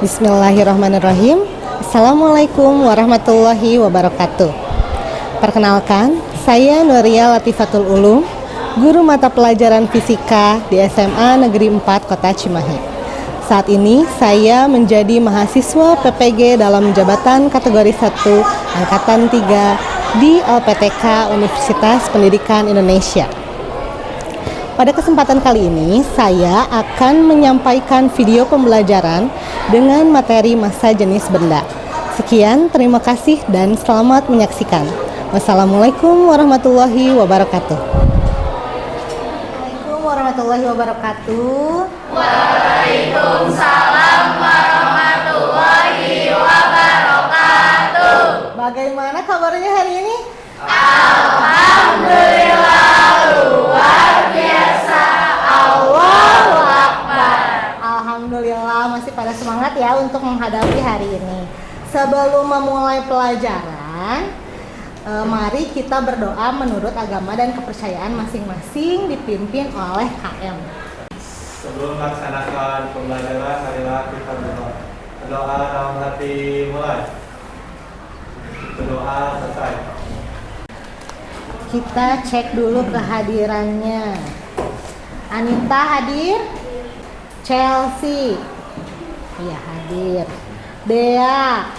Bismillahirrahmanirrahim. Assalamualaikum warahmatullahi wabarakatuh. Perkenalkan, saya Nuria Latifatul Ulum, guru mata pelajaran fisika di SMA Negeri 4 Kota Cimahi. Saat ini saya menjadi mahasiswa PPG dalam jabatan kategori 1 Angkatan 3 di LPTK Universitas Pendidikan Indonesia. Pada kesempatan kali ini, saya akan menyampaikan video pembelajaran dengan materi massa jenis benda. Sekian, terima kasih dan selamat menyaksikan. Wassalamualaikum warahmatullahi wabarakatuh. Waalaikumsalam warahmatullahi wabarakatuh. Waalaikumsalam warahmatullahi wabarakatuh. Bagaimana kabarnya hari ini? Alhamdulillah, luar biasa. Allahu Akbar. Alhamdulillah masih pada semangat ya untuk menghadapi hari ini. Sebelum memulai pelajaran, mari kita berdoa menurut agama dan kepercayaan masing-masing dipimpin oleh KM. Sebelum melaksanakan pembelajaran, marilah kita berdoa. Doa dalam hati mulai. Berdoa selesai. Kita cek dulu kehadirannya. Anita hadir? Chelsea? Iya hadir. Dea,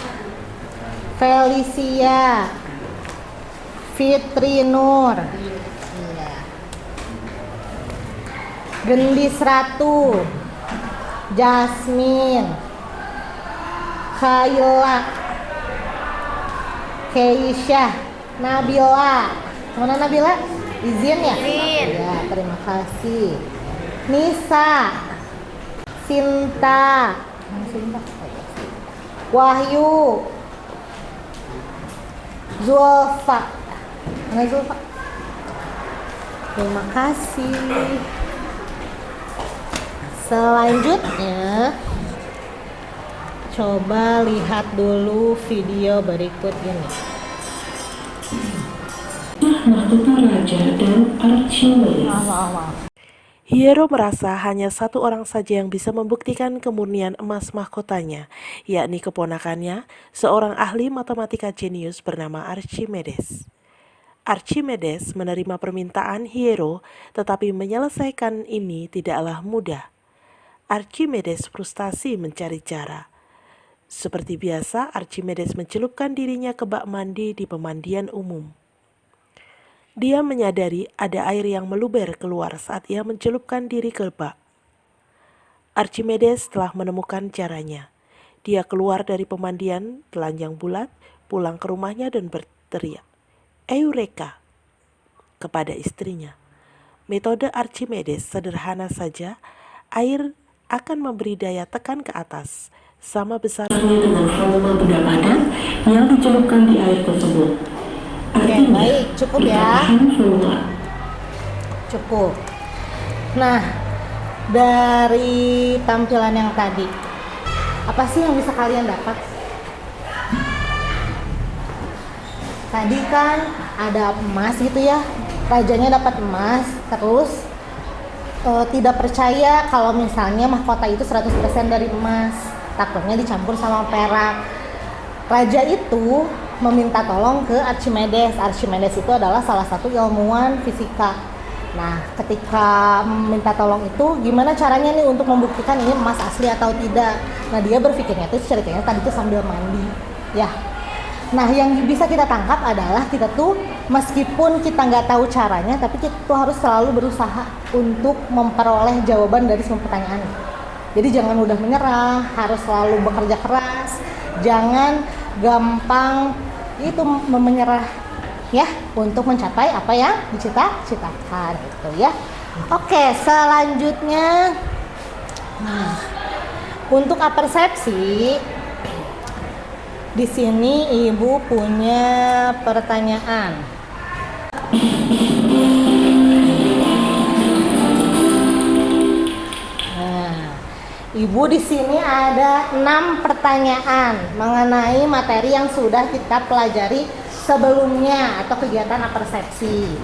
Felicia, Fitri Nur, iya. Gendis Ratu, Jasmine, Kayla, Keisha, Nabila. Mana Nabila? Izin ya? Izin. Ya, terima kasih. Nisa, Sinta, Wahyu, Zulfa. Mana Zulfa? Terima kasih. Selanjutnya, coba lihat dulu video berikut ini. Mahkota Raja dan Archimedes. Hiero merasa hanya satu orang saja yang bisa membuktikan kemurnian emas mahkotanya, yakni keponakannya, seorang ahli matematika jenius bernama Archimedes. Archimedes menerima permintaan Hiero, tetapi menyelesaikan ini tidaklah mudah. Archimedes frustasi mencari cara. Seperti biasa, Archimedes mencelupkan dirinya ke bak mandi di pemandian umum. Dia menyadari ada air yang meluber keluar saat ia mencelupkan diri ke bak. Archimedes telah menemukan caranya. Dia keluar dari pemandian, telanjang bulat, pulang ke rumahnya dan berteriak, "Eureka!" kepada istrinya. Metode Archimedes sederhana saja, air akan memberi daya tekan ke atas, sama besar Dengan volume benda padat yang dicelupkan di air tersebut. Oke, baik, cukup ya. Cukup. Nah, dari tampilan yang tadi, apa sih yang bisa kalian dapat? Tadi kan ada emas gitu ya, rajanya dapat emas, terus tidak percaya kalau misalnya mahkota itu 100% dari emas, takutnya dicampur sama perak. Raja itu meminta tolong ke Archimedes. Archimedes itu adalah salah satu ilmuwan fisika. Nah, ketika meminta tolong itu, gimana caranya nih untuk membuktikan ini emas asli atau tidak? Nah, dia berpikirnya itu ceritanya tadi tuh sambil mandi, ya. Nah, yang bisa kita tangkap adalah kita tuh meskipun kita nggak tahu caranya, tapi kita tuh harus selalu berusaha untuk memperoleh jawaban dari semua pertanyaan. Jadi jangan mudah menyerah, harus selalu bekerja keras, jangan gampang itu menyerah ya untuk mencapai apa yang dicita-citakan gitu ya. Oke, selanjutnya untuk apersepsi di sini Ibu punya pertanyaan. Ibu di sini ada 6 pertanyaan mengenai materi yang sudah kita pelajari sebelumnya atau kegiatan apersepsi.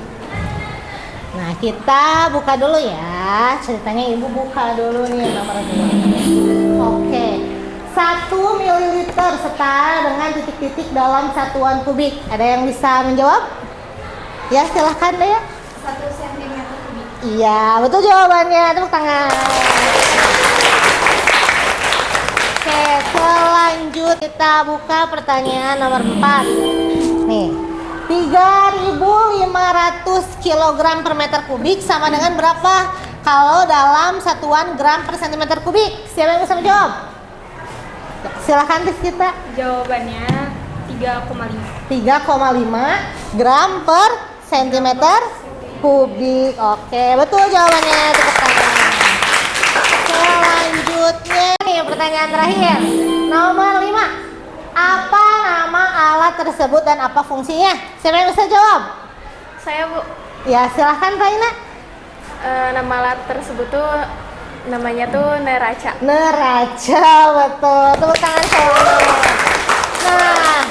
Nah, kita buka dulu ya. Ceritanya Ibu buka dulu nih nomor 2. Oke. 1 mililiter setara dengan titik-titik dalam satuan kubik. Ada yang bisa menjawab? Ya, silahkan deh ya. 1 cm kubik. Iya, betul jawabannya. Tepuk tangan. Oke, selanjut kita buka pertanyaan nomor 4. Nih, 3.500 kg per meter kubik sama dengan berapa kalau dalam satuan gram per sentimeter kubik? Siapa yang bisa menjawab? Silahkan tes kita. Jawabannya 3,5. 3,5 gram per sentimeter kubik. Oke, betul jawabannya. Tepuk tangan. Selanjutnya nih pertanyaan terakhir. Nomor 5. Apa nama alat tersebut dan apa fungsinya? Siapa yang bisa jawab? Saya, Bu. Ya, silahkan Raina. Nama alat tersebut tuh namanya tuh neraca. Neraca, betul. Tepuk tangan selalu. Nah,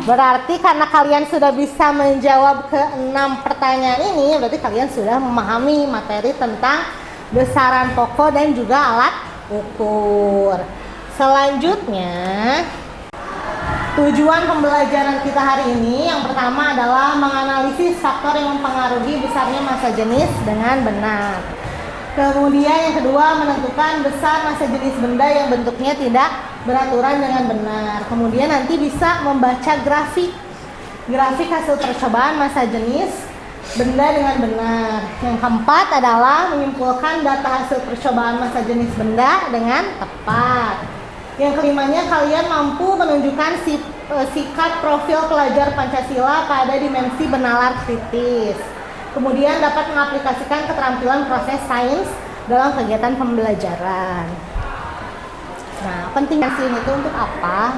berarti karena kalian sudah bisa menjawab ke 6 pertanyaan ini, berarti kalian sudah memahami materi tentang besaran pokok dan juga alat ukur. Selanjutnya, tujuan pembelajaran kita hari ini yang pertama adalah menganalisis faktor yang mempengaruhi besarnya massa jenis dengan benar. Kemudian yang kedua, menentukan besar massa jenis benda yang bentuknya tidak beraturan dengan benar. Kemudian nanti bisa membaca grafik hasil percobaan massa jenis benda dengan benar. Yang keempat adalah menyimpulkan data hasil percobaan massa jenis benda dengan tepat. Yang kelimanya, kalian mampu menunjukkan sikap profil pelajar Pancasila pada dimensi benalar kritis. Kemudian dapat mengaplikasikan keterampilan proses sains dalam kegiatan pembelajaran. Nah, pentingnya sih itu untuk apa?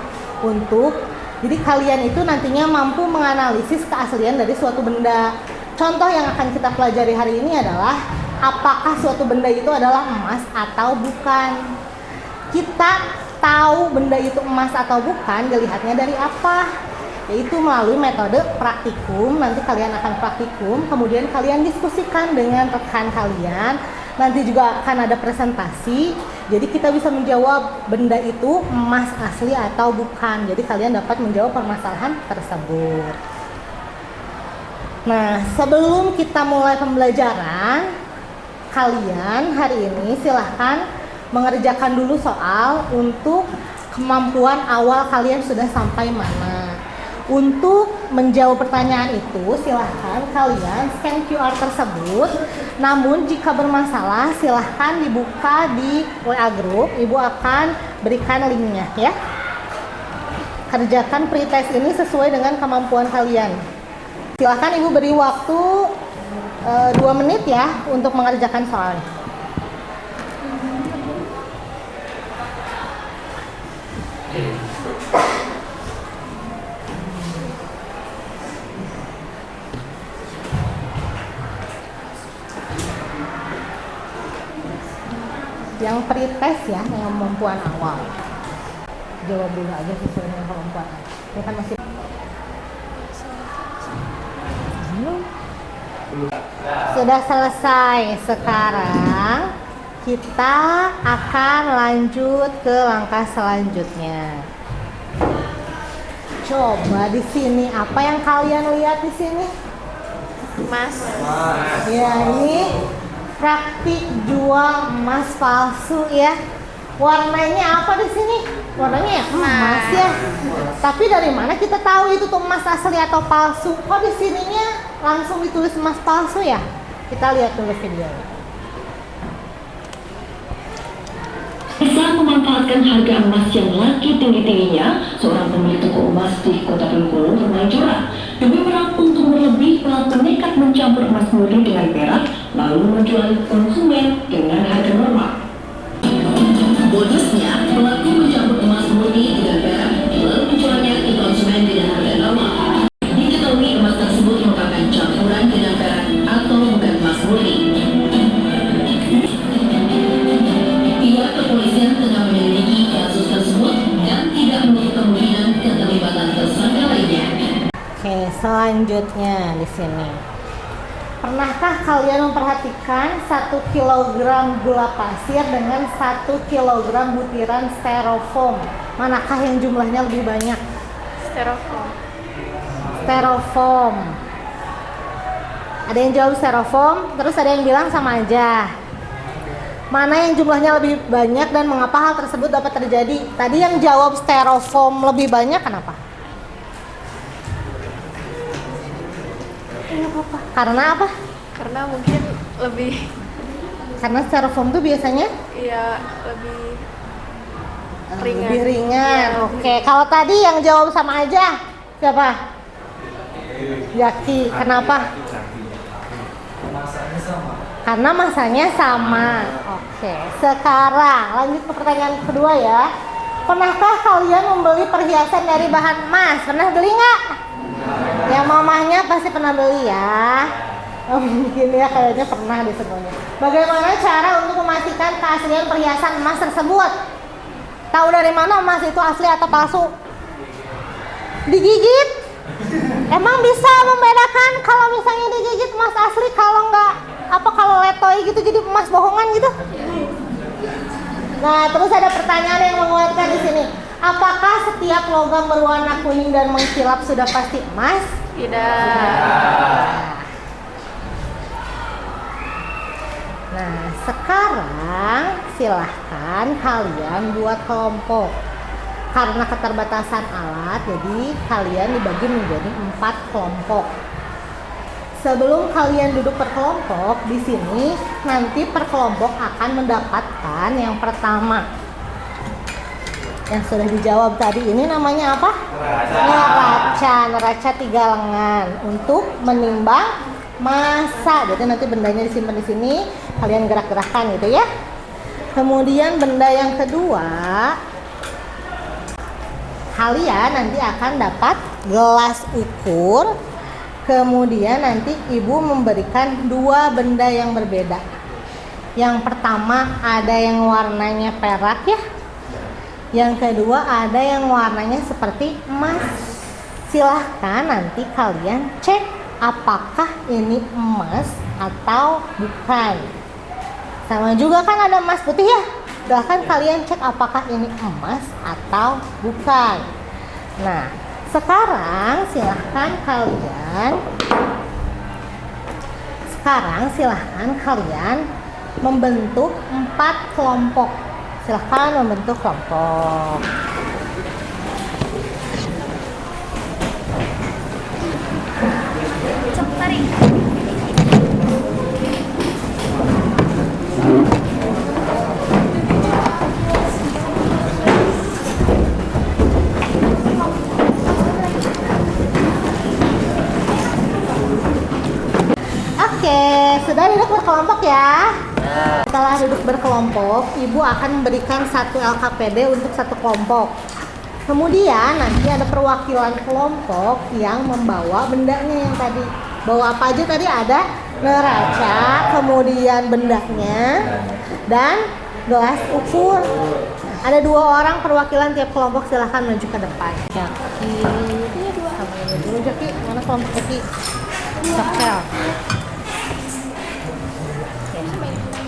Jadi kalian itu nantinya mampu menganalisis keaslian dari suatu benda. Contoh yang akan kita pelajari hari ini adalah apakah suatu benda itu adalah emas atau bukan. Kita tahu benda itu emas atau bukan dilihatnya dari apa? Yaitu melalui metode praktikum. Nanti kalian akan praktikum, kemudian kalian diskusikan dengan rekan kalian. Nanti juga akan ada presentasi. Jadi kita bisa menjawab benda itu emas asli atau bukan. Jadi kalian dapat menjawab permasalahan tersebut. Nah, sebelum kita mulai pembelajaran, kalian hari ini silahkan mengerjakan dulu soal untuk kemampuan awal kalian sudah sampai mana. Untuk menjawab pertanyaan itu, silahkan kalian scan QR tersebut. Namun jika bermasalah, silahkan dibuka di WA Group. Ibu akan berikan linknya ya. Kerjakan pretest ini sesuai dengan kemampuan kalian. Silahkan Ibu beri waktu 2 menit ya untuk mengerjakan soalnya. Yang pretest ya, yang kemampuan awal. Jawab dulu aja sesuai dengan kemampuan. Ini kan masih sudah selesai. Sekarang kita akan lanjut ke langkah selanjutnya. Coba di sini apa yang kalian lihat di sini? Mas. Ya, ini praktik jual emas palsu ya. Warnanya apa di sini? Warnanya ya emas ya. Tapi dari mana kita tahu itu tuh emas asli atau palsu? Kok di sininya langsung ditulis emas palsu ya? Kita lihat dulu video. Bisa memanfaatkan harga emas yang lagi tinggi-tingginya, seorang pemilik toko emas di Kota Bengkulu bermain curang. Demi meraup untung berlebih, pelaku nekat mencampur emas murni dengan perak, lalu menjual konsumen dengan harga normal. Bonusnya, pelaku mencampur emas murni dengan perak, lalu menjualnya ke konsumen dengan harga normal. Diketahui emas tersebut merupakan campuran dengan perak atau bukan emas murni. Pihak kepolisian tengah menyelidiki kasus tersebut dan tidak menutup kemungkinan keterlibatan tersangka lainnya. Oke, selanjutnya di sini. Pernahkah kalian memperhatikan 1 kilogram gula pasir dengan 1 kilogram butiran styrofoam? Manakah yang jumlahnya lebih banyak? Styrofoam. Styrofoam. Ada yang jawab styrofoam, terus ada yang bilang sama aja. Mana yang jumlahnya lebih banyak dan mengapa hal tersebut dapat terjadi? Tadi yang jawab styrofoam lebih banyak, kenapa? Karena apa? Karena mungkin lebih Karena styrofoam tuh biasanya ya lebih ringan. lebih ringan. Iya, Oke, kalau tadi yang jawab sama aja siapa? Jaki. Kenapa? Masanya sama. Karena masanya sama. Oke, sekarang lanjut ke pertanyaan kedua ya. Pernahkah kalian membeli perhiasan dari bahan emas? Pernah beli nggak? Yang mamahnya pasti pernah beli ya. Oh, mungkin ya kayaknya pernah di semuanya. Bagaimana cara untuk memastikan keaslian perhiasan emas tersebut? Tahu dari mana emas itu asli atau palsu? Digigit? Emang bisa membedakan kalau misalnya digigit emas asli, kalau nggak apa kalau letoy gitu jadi emas bohongan gitu? Nah, terus ada pertanyaan yang menguatkan di sini. Apakah setiap logam berwarna kuning dan mengkilap sudah pasti emas? Tidak. Nah, sekarang silahkan kalian buat kelompok. Karena keterbatasan alat, jadi kalian dibagi menjadi 4 kelompok. Sebelum kalian duduk per kelompok, di sini nanti per kelompok akan mendapatkan yang pertama. Yang sudah dijawab tadi ini namanya apa? Neraca 3 lengan untuk menimbang massa. Jadi nanti bendanya disimpan di sini, kalian gerak-gerakkan gitu ya. Kemudian benda yang kedua, kalian nanti akan dapat gelas ukur. Kemudian nanti ibu memberikan 2 benda yang berbeda. Yang pertama ada yang warnanya perak ya. Yang kedua ada yang warnanya seperti emas. Silahkan nanti kalian cek apakah ini emas atau bukan. Sama juga kan ada emas putih ya. Silahkan kalian cek apakah ini emas atau bukan. Nah, sekarang silahkan kalian membentuk 4 kelompok. Silahkan membentuk kelompok. Oke, sudah duduk berkelompok ya. Setelah duduk berkelompok, ibu akan memberikan 1 LKPD untuk 1 kelompok. Kemudian nanti ada perwakilan kelompok yang membawa bendanya yang tadi. Bawa apa aja tadi? Ada neraca, kemudian bendanya, dan gelas ukur. Ada 2 orang perwakilan tiap kelompok, silahkan maju ke depan. Jaki, sama ini dulu Jaki. Mana kelompok Jaki? Cokel.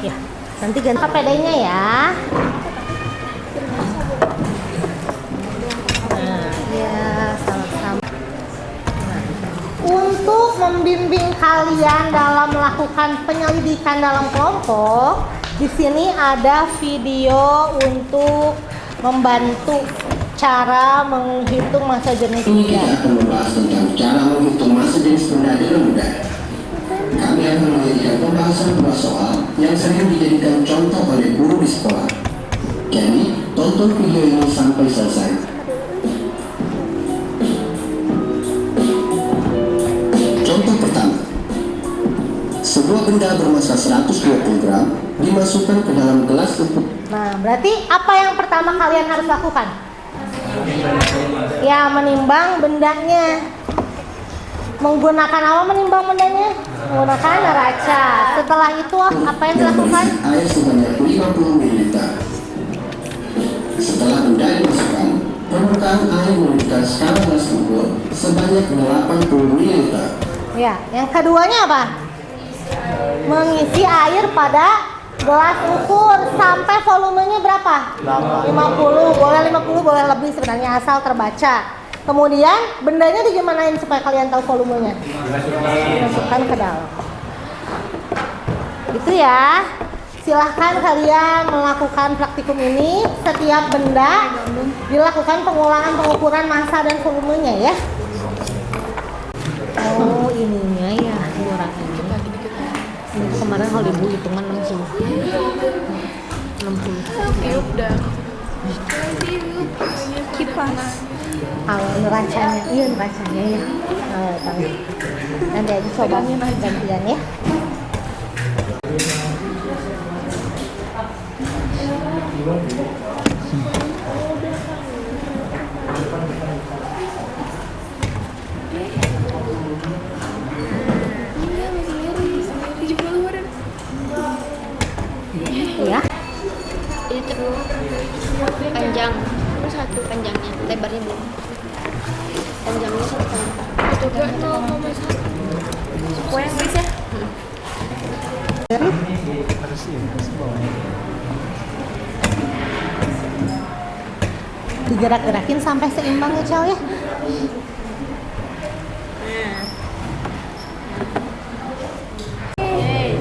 Ya, nanti ganti PD-nya ya. Nah, ya sama-sama. Nah, untuk membimbing kalian dalam melakukan penyelidikan dalam kelompok, di sini ada video untuk membantu cara menghitung massa jenis Ini benda. kita akan membahas tentang cara menghitung massa jenis benda dengan mudah. Kami akan menjadikan pembahasan 2 soal yang sering dijadikan contoh oleh guru di sekolah. Jadi, tonton video ini sampai selesai. Contoh pertama. Sebuah benda bermassa 120 gram dimasukkan ke dalam gelas ukur. Nah, berarti apa yang pertama kalian harus lakukan? Ya, menimbang bendanya. Menggunakan apa menimbang bendanya? Menggunakan neraca. Setelah itu apa yang dilakukan? Air sebanyak 50 ml. Setelah benda dimasukkan, permukaan air menunjukkan skala gelas ukur sebanyak 80 ml. Ya, yang keduanya apa? mengisi air pada gelas ukur sampai volumenya berapa? 50, boleh 50, boleh lebih sebenarnya asal terbaca. Kemudian bendanya digimanain supaya kalian tahu volumenya? Masukkan ke dalam. Itu ya. Silahkan kalian melakukan praktikum ini. Setiap benda dilakukan pengulangan pengukuran massa dan volumenya ya. Oh ininya ya ukurannya. Ini kemarin kalau ibu hitungan 60. Tiup dah. Kipas. Kalau neracanya, iya neracanya ya. Tahu. Nanti aja coba gantian ya. Ya. Itu panjang, terus satu panjangnya, lebarnya belum. Panjangnya 1,5. Itu kan 0,1. Kue yang bisa. Digerak-gerakin sampai seimbang ya Cel ya.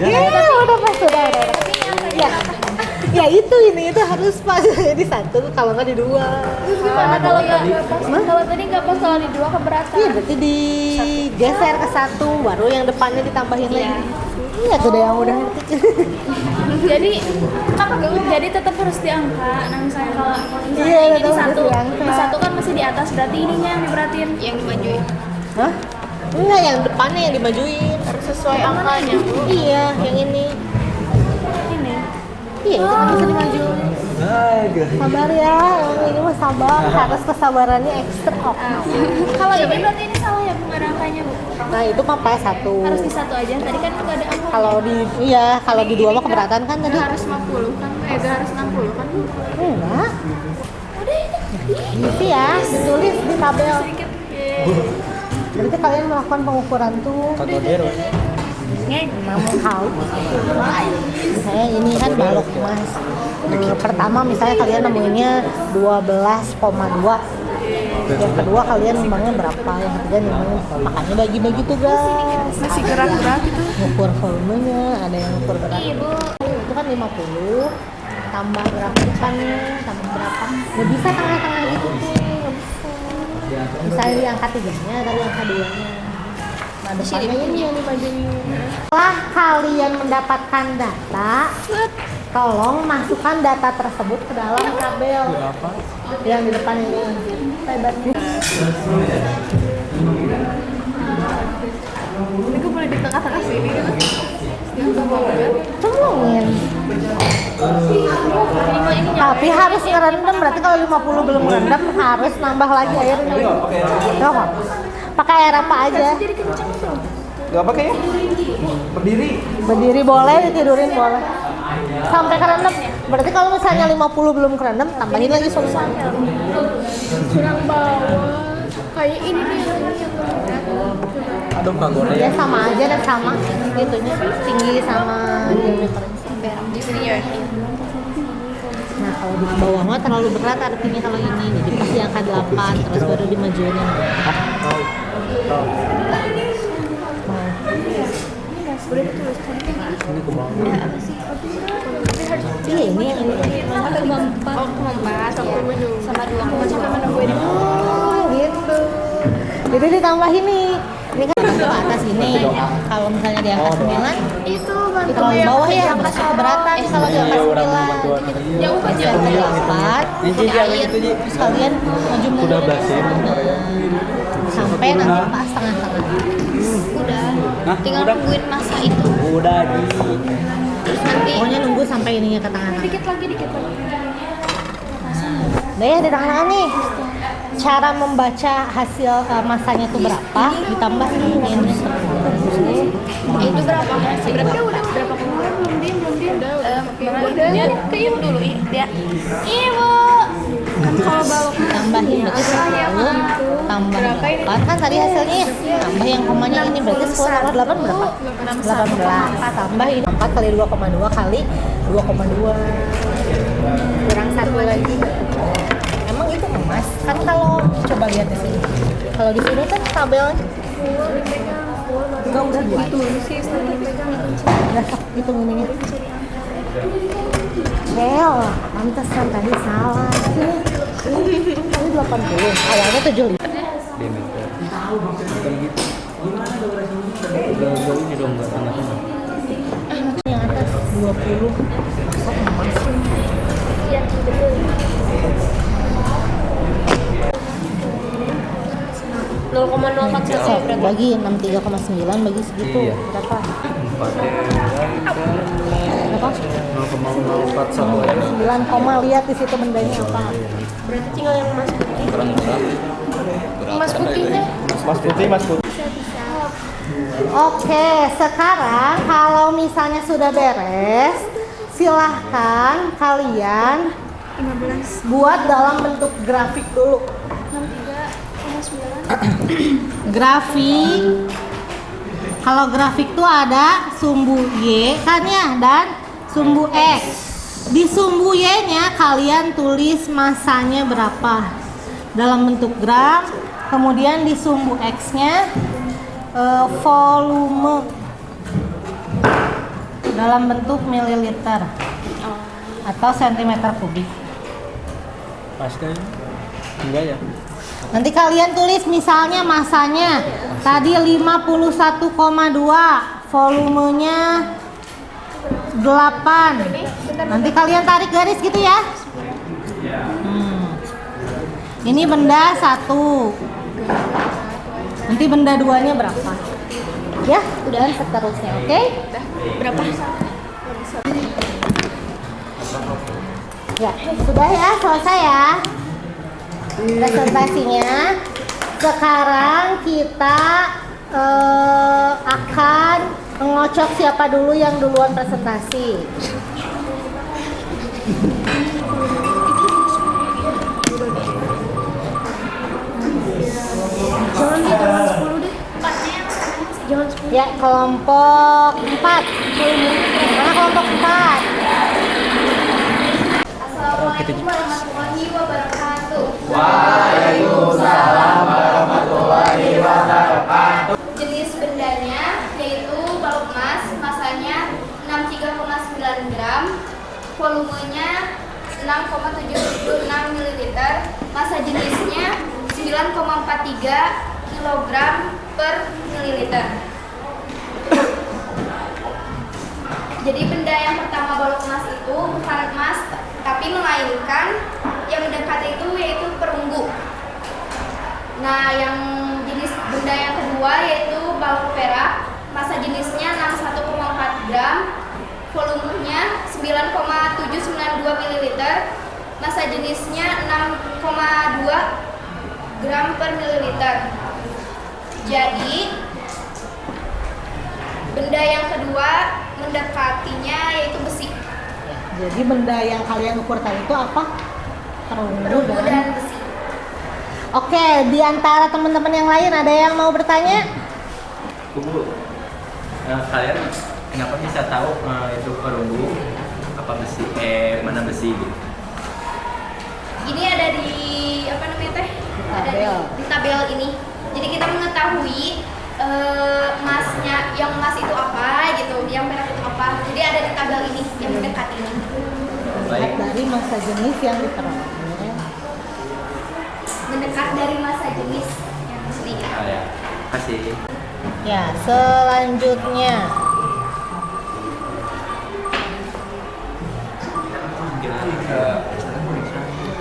Ya, udah pas, udah. Ya, ya itu ini itu harus pas di satu, kalau nggak di dua. Gimana kalau nggak pas? Kalau tadi nggak pas, kalau di dua keberatan. Iya, berarti digeser ke satu, baru yang depannya ditambahin lagi. Iya tuh deh yang udah. Jadi tetap harus diangkat. Nah misalnya kalau Iya, ini di tetap satu, harus diangkat. di satu kan masih di atas, berarti ininya yang diberatin. Yang dimajuin. Hah? Enggak, yang depannya yang dimajuin. Harus sesuai angkanya. Iya, yang ini. Ini. Iya, itu kan bisa dimajuin. Sabar ya, yang ini mah sabar, harus kesabarannya ekstra. Kalau ini berarti ini salah ya, bukan angkanya bu. Nah itu mah pas satu. Harus di satu aja. Tadi kan nggak ada angka. Kalau di kalau di dua mah keberatan kan tadi? Harus 50 kan? Harus 60 kan? Enggak. Udah ini. Gitu ya, ditulis di tabel. Sedikit. Berarti kalian melakukan pengukuran tuh. Namun hal. Misalnya ini kan balok emas. Pertama misalnya kalian nemuinnya 12,2. Yang kedua kalian nimbangnya berapa? Yang ketiga nimbangnya berapa? Makanya bagi-bagi tugas. Masih gerak-gerak gitu. Ngukur volumenya, ada yang ngukur berat. Itu kan 50 tambah berapa depannya, tambah berapa? Nggak bisa tengah-tengah gitu tuh, nggak bisa. Misalnya di angka 3-nya dari angka 2-nya. Nah depannya ini yang dimajuin. Setelah kalian mendapatkan data, tolong masukkan data tersebut ke dalam tabel yang di depan ini. Lebarnya. Ini gue boleh di tengah-tengah sini gitu. Cemungin. Tapi harus ngerendam, berarti kalau 50 belum ngerendam harus nambah lagi airnya. Coba. Pakai air apa aja? Gak pakai ya? Berdiri. Berdiri boleh, ditidurin boleh. Sampai kerendam. Berarti kalau misalnya 50 belum kerendam, tambahin lagi solusi. Kurang bawah. Kayak ini nih Aduh Kak Goreng. Ya sama aja dan sama itunya, tinggi sama diameter. Di sini ya. Nah kalau di bawah mah terlalu berat artinya kalau ini, jadi pasti angka 8 terus baru dimajuin. Iya ini yang ini. Sama 2,5. Oh gitu. Jadi ditambahin nih. Ini kan ke atas ini. Kalau misalnya di angka 9 itu kalau di bawah ya pasti keberatan kalau di angka 9. jauh aja. Yang ke-8 terus kalian maju mundur sampai nanti pas tengah-tengah. Udah. Tinggal tungguin masa itu. Udah Terus nanti Pokoknya nunggu sampai ininya ke tengah-tengah. Dikit lagi. Nah ya di tengah-tengah nih. Cara membaca hasil masanya itu berapa ditambah ini itu berapa sih? Berapa kemarin belum diem. Udah kayum dulu dia. Ibu. Kan kalau balok tambahin berarti 10 tambah Berapa ini? 8 kan tadi hasilnya ya. Tambah yang komanya ini berarti 10 tambah 8 berapa? 18. Tambah ini 4 kali 2,2 kali 2,2. Kurang 1 lagi. Emang itu emas? Kan kalau coba lihat di sini. Kalau di sini kan tabelnya enggak udah 2 aja. Udah hitung ininya. Bel, pantesan tadi salah. Ini tadi 80, awalnya 75. Yang atas 20. Masa emas? Iya, betul. So, bagi 63,9 bagi segitu berapa? Berapa? 0,04 sama 9, lihat di situ bendanya apa? Berarti tinggal yang emas putih. Emas putihnya. Mas putih. Oke, sekarang kalau misalnya sudah beres, silahkan kalian 15. buat dalam bentuk grafik dulu. 63,9. Grafik, kalau grafik tuh ada sumbu Y kan ya, dan sumbu X. Di sumbu Y-nya kalian tulis masanya berapa dalam bentuk gram. Kemudian di sumbu X-nya volume dalam bentuk mililiter atau sentimeter kubik. Pas kan? Enggak ya? Nanti kalian tulis misalnya masanya tadi 51,2, volumenya 8. Nanti kalian tarik garis gitu ya. Ini benda 1. Nanti benda 2-nya berapa? Ya, dan seterusnya, oke? Berapa? Ya, sudah ya, selesai ya presentasinya. Sekarang kita akan mengocok siapa dulu yang duluan presentasi. Jangan di tanggal 10 deh. Jangan 10. Ya, kelompok 4. Mana kelompok 4? Assalamualaikum warahmatullahi wabarakatuh. Waalaikumsalam warahmatullahi wabarakatuh. Jenis bendanya yaitu balok emas, masanya 63,9 gram, volumenya 6,76 ml, masa jenisnya 9,43 kg per mililiter. Jadi benda yang pertama balok emas itu bukan emas, tapi melainkan yang mendekati itu yaitu perunggu. Nah, yang jenis benda yang kedua yaitu balok perak, masa jenisnya 61,4 gram, volumenya 9,792 ml, masa jenisnya 6,2 gram per mililiter. Jadi benda yang kedua mendekatinya yaitu besi. Jadi benda yang kalian ukur tadi itu apa? Perunggu Dan besi. Oke, di antara teman-teman yang lain ada yang mau bertanya? Bu, kalian kenapa bisa tahu itu perunggu apa besi? Mana besi gitu? Ini ada di apa namanya teh? Ada di tabel ini. Jadi kita mengetahui emasnya, yang emas itu apa gitu, yang perak itu apa. Jadi ada di tabel ini yang mendekat ini. Baik. Dari masa jenis yang diterapkan. Mendekat dari masa jenis yang asli. Ya, kasih. Ya, selanjutnya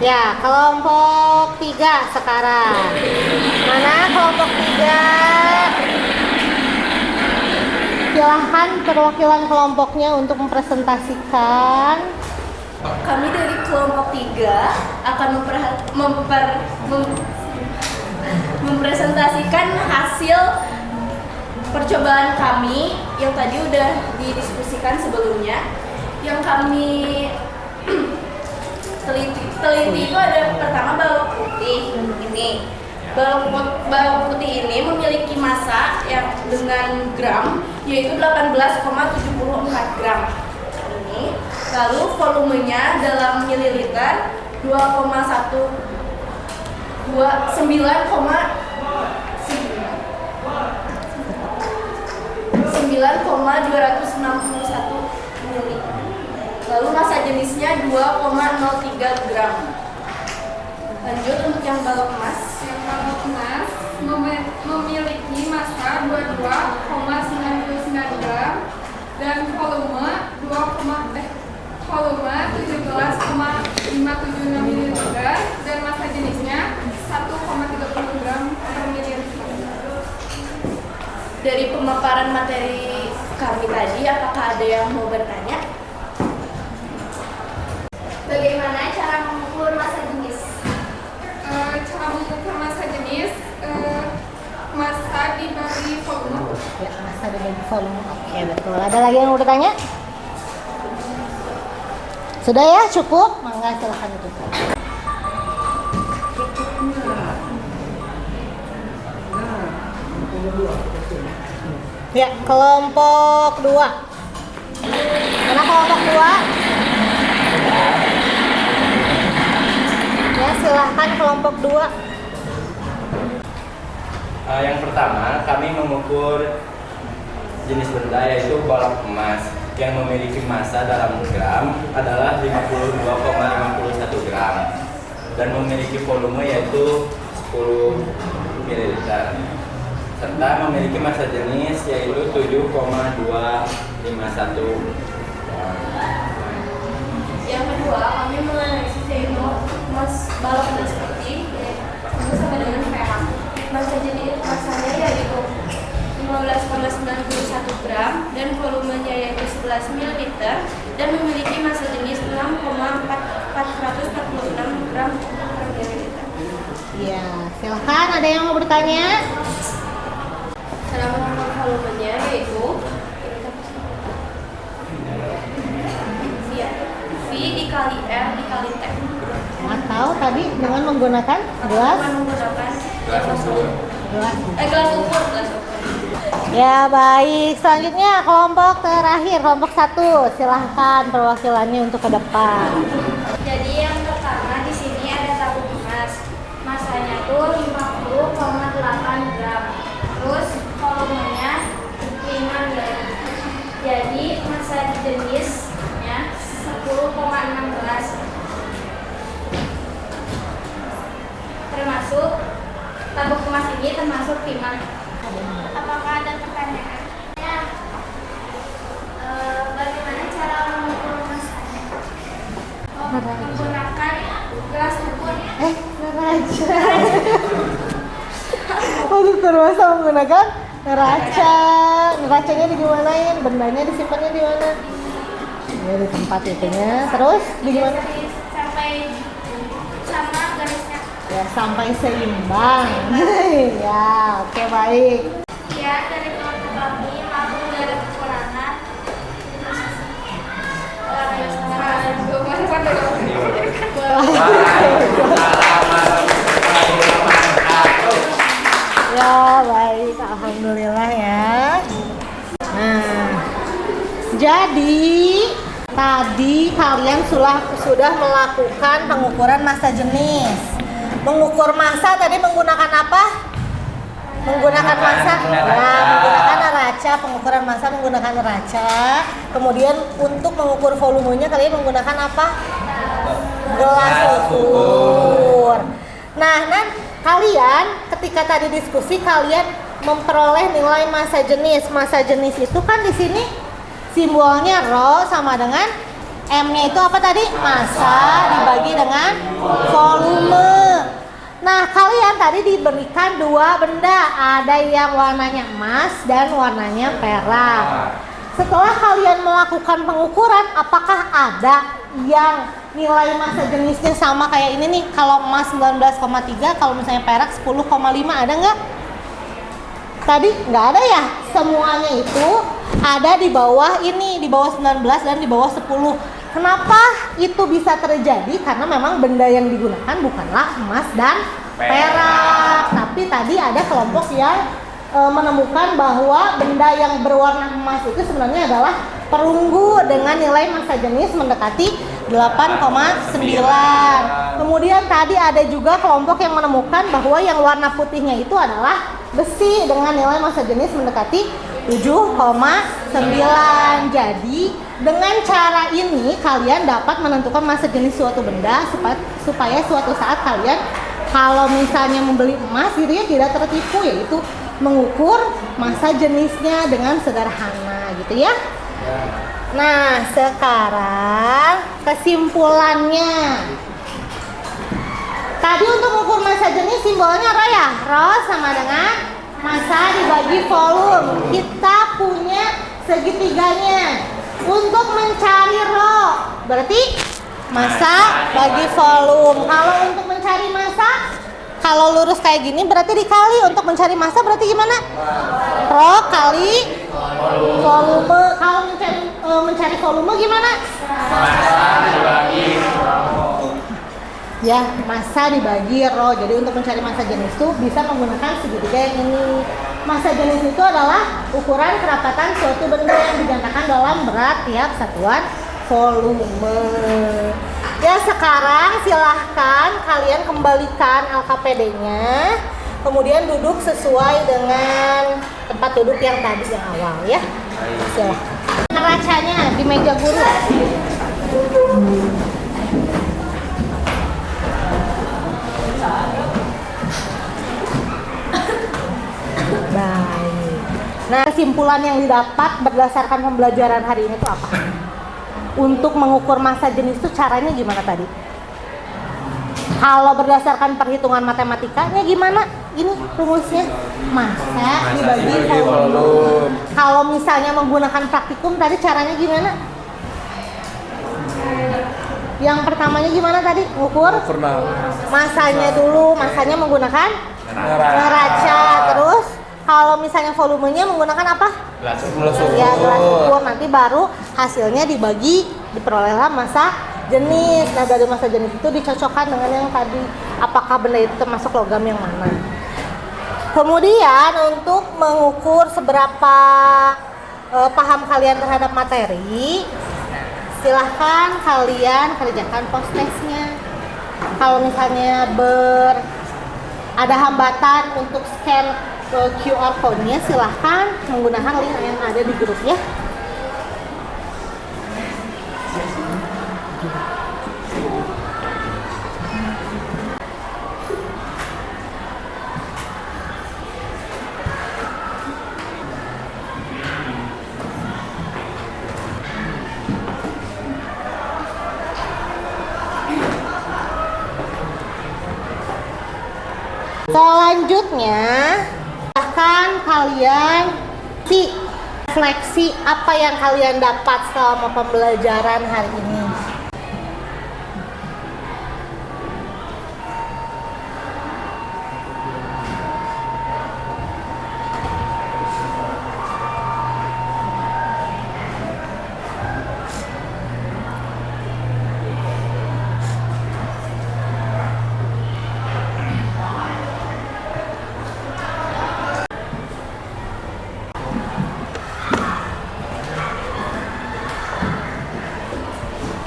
ya, kelompok 3 sekarang. Mana kelompok 3? Silahkan perwakilan kelompoknya untuk mempresentasikan. Kami dari kelompok 3 akan mempresentasikan hasil percobaan kami yang tadi udah didiskusikan sebelumnya. Yang kami teliti itu ada pertama balok putih ini, balok putih ini memiliki massa yang dengan gram yaitu 18,74 gram. Ini. Lalu volumenya dalam mililiter 9,261 mili. Lalu massa jenisnya 2,03 gram. Lanjut untuk yang balok emas. Yang balok emas memiliki massa 22,99 gram dan volume 17,576 ml dan massa jenisnya 1,30 gram per mililiter. Dari pemaparan materi kami tadi, apakah ada yang mau bertanya? Bagaimana cara mengukur massa jenis? Cara mengukur massa jenis, massa dibagi volume. Ya, massa dibagi volume. Oke, betul. Ada lagi yang mau bertanya? Sudah ya, cukup? Mangga silahkan ditutup. Ya, kelompok 2. Mana kelompok 2? Ya, silahkan kelompok 2. Yang pertama, kami mengukur jenis benda yaitu balok emas yang memiliki massa dalam gram adalah 52,51 gram dan memiliki volume yaitu 10 ml serta memiliki massa jenis yaitu 7,251. Yang kedua, kami menganalisis yaitu balok emas putih sama dengan perak. Massa jenis massanya yaitu 15,91 gram dan volumenya yaitu 11 ml dan memiliki massa jenis 6,446 gram per mililiter. Ya, silahkan. Ada yang mau bertanya? Cara mengukur volumenya yaitu V dikali R dikali T. Atau tadi dengan menggunakan gelas? Dengan menggunakan Gelas ukur. gelas ukur. Ya, baik. Selanjutnya kelompok terakhir, kelompok 1. Silahkan perwakilannya untuk ke depan. Jadi yang pertama di sini ada tabung emas. Massanya tuh 50,8 gram. Terus volumenya 5 ml. Jadi massa jenisnya 10,16. Termasuk tabung emas ini termasuk timah. Apakah ada pertanyaan? Ya. Bagaimana cara mengukur massanya? Menggunakan gelas ukur. Neraca. Untuk terbiasa menggunakan neraca. Neracanya digimanain? Bendanya disimpannya di mana? Ya, di tempat itunya. Terus di gimana? Sampai sama garisnya. Ya, sampai seimbang. Ya, oke, baik. Ya, dari kelompok kami maklum dari kekurangan. Ya, baik. Alhamdulillah ya. Nah, jadi tadi kalian sudah melakukan pengukuran massa jenis. Mengukur massa tadi menggunakan apa? Menggunakan massa? Ya, menggunakan neraca. Pengukuran massa menggunakan neraca. Kemudian untuk mengukur volumenya kalian menggunakan apa? Gelas ukur. Nah, kalian ketika tadi diskusi kalian memperoleh nilai massa jenis. Massa jenis itu kan di sini simbolnya rho sama dengan M-nya itu apa tadi? Massa dibagi dengan volume. Nah, kalian tadi diberikan dua benda, ada yang warnanya emas dan warnanya perak. Setelah kalian melakukan pengukuran, apakah ada yang nilai massa jenisnya sama kayak ini nih? Kalau emas 19,3, kalau misalnya perak 10,5, ada nggak? Tadi nggak ada ya? Semuanya itu ada di bawah ini, di bawah 19 dan di bawah 10. Kenapa itu bisa terjadi? Karena memang benda yang digunakan bukanlah emas dan perak, tapi Tapi tadi ada kelompok yang menemukan bahwa benda yang berwarna emas itu sebenarnya adalah perunggu dengan nilai massa jenis mendekati 8,9. Kemudian tadi ada juga kelompok yang menemukan bahwa yang warna putihnya itu adalah besi dengan nilai massa jenis mendekati 7,9. Jadi dengan cara ini kalian dapat menentukan massa jenis suatu benda supaya suatu saat kalian kalau misalnya membeli emas gitu ya tidak tertipu, yaitu mengukur massa jenisnya dengan sederhana gitu ya. Nah, sekarang kesimpulannya. Tadi untuk mengukur massa jenis simbolnya rho ya. Rho sama dengan massa dibagi volume. Kita punya segitiganya. Untuk mencari rho berarti massa bagi volume. Kalau untuk mencari massa, kalau lurus kayak gini berarti dikali. Untuk mencari massa berarti gimana? Rho kali volume. Kalau mencari volume gimana? Massa dibagi Ya, massa dibagi rho. Jadi untuk mencari massa jenis itu bisa menggunakan segitiga yang ini. Massa jenis itu adalah ukuran kerapatan suatu benda yang dinyatakan dalam berat tiap satuan volume. Ya, sekarang silahkan kalian kembalikan LKPD-nya, kemudian duduk sesuai dengan tempat duduk yang tadi yang awal ya. Silahkan. Neracanya di meja guru. Baik. Nah, kesimpulan yang didapat berdasarkan pembelajaran hari ini itu apa? Untuk mengukur massa jenis itu caranya gimana tadi? Kalau berdasarkan perhitungan matematikanya gimana? Ini rumusnya massa dibagi volume. Kalau misalnya menggunakan praktikum tadi caranya gimana? Yang pertamanya gimana tadi? Ukur massanya dulu. Massanya menggunakan neraca. Terus kalau misalnya volumenya menggunakan apa? gelas Ya, gelas ukur. Nanti baru hasilnya dibagi, diperolehlah massa jenis. Nah, dari massa jenis itu dicocokkan dengan yang tadi, apakah benda itu termasuk logam yang mana. Kemudian untuk mengukur seberapa paham kalian terhadap materi, silahkan kalian kerjakan post testnya. Kalau misalnya ada hambatan untuk scan QR code-nya, silahkan menggunakan link yang ada di grup ya. Selanjutnya, silahkan kalian refleksi apa yang kalian dapat selama pembelajaran hari ini.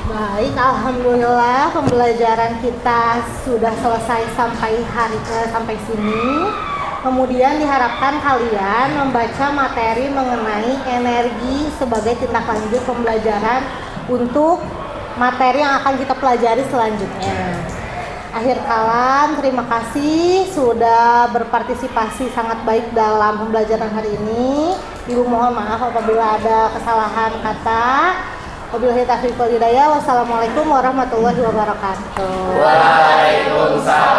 Baik, alhamdulillah pembelajaran kita sudah selesai sampai sini. Kemudian diharapkan kalian membaca materi mengenai energi sebagai tindak lanjut pembelajaran untuk materi yang akan kita pelajari selanjutnya. Akhir kalam, terima kasih sudah berpartisipasi sangat baik dalam pembelajaran hari ini. Ibu mohon maaf apabila ada kesalahan kata. Wabillahi taufiq wal hidayah. Wassalamualaikum warahmatullahi wabarakatuh. Waalaikumsalam.